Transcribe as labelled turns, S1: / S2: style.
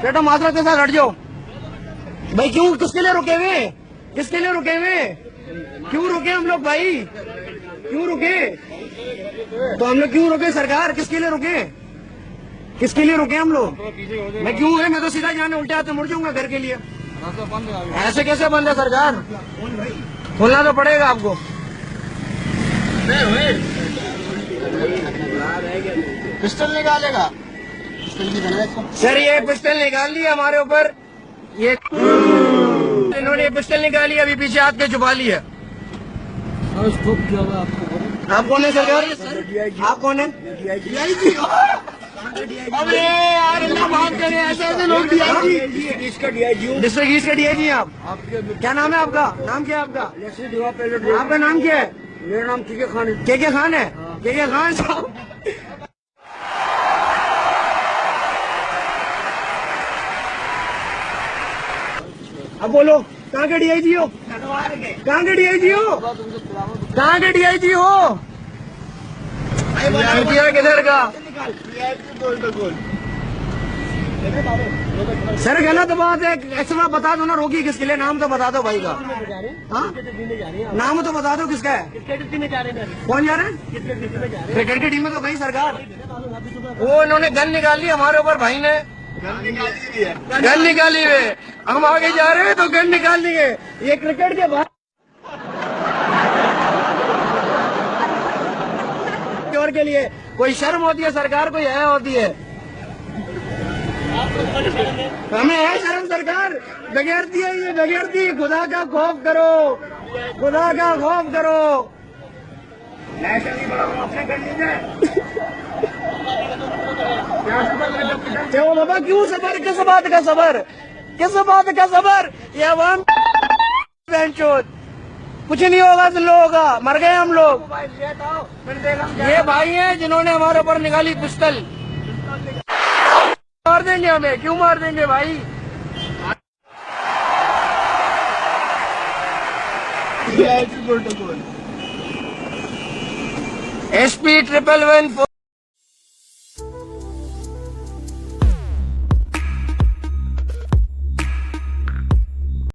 S1: बेटा माजरत के साथ हट जाओ भाई। क्यों, किसके लिए रुके हुए, किसके लिए रुके हुए, क्यों रुके हम लोग भाई, क्यों रुके, तो हम लोग क्यों रुके सरकार, किसके लिए रुके, किसके लिए रुके हम लोग। मैं क्यों है, मैं तो सीधा जाने उल्टे हाथ मुड़ जाऊंगा घर के लिए। ऐसे कैसे बंद है सरकार, खोलना तो पड़ेगा आपको।
S2: पिस्टल निकालेगा
S1: सर ये पिस्टल निकाल लिया हमारे ऊपर, ये इन्होंने पिस्टल निकाली, अभी पीछे हाथ के छुपा लिया। आप कौन है सरकार, आप कौन है। अरे यार अल्लाह माफ करे, ऐसे ऐसे लोग
S2: डिस्ट्रिक्ट ईस्ट का
S1: डीआईजी हैं आप। क्या नाम है आपका, नाम क्या है आपका, आपका नाम क्या है।
S2: मेरा नाम के खान है।
S1: के खान है, के खान साहब। अब बोलो कहाँ के डीआईजी हो, कहाँ के डीआईजी हो, कहाँ के डीआईजी हो, किधर का। सर गलत बात है, एक्स्ट्रा बता दो ना, रोकी किसके लिए, नाम तो बता दो भाई का। हाँ नाम तो बता दो किसका है, कौन जा रहा है क्रिकेट की टीम में। तो भाई सरकार वो इन्होंने गन निकाल ली हमारे ऊपर, भाई ने गन निकाली हुए, हम आगे जा रहे हैं तो गन निकाल लिए। ये क्रिकेट के बाहर के लिए कोई शर्म होती है सरकार, कोई है होती है, हमें है शर्म सरकार। बगैरती है ये, बगैरती। खुदा का खौफ करो, खुदा का खौफ करो। क्यों बाबा, क्यों सबर, किस बात का सबर, किस बात का सबर। ये अवाम कुछ नहीं होगा तुम लोगों का, मर गए हम लोग। ये भाई हैं जिन्होंने हमारे ऊपर निकाली पिस्टल। मार देंगे हमें, क्यों मार देंगे भाई। SP 111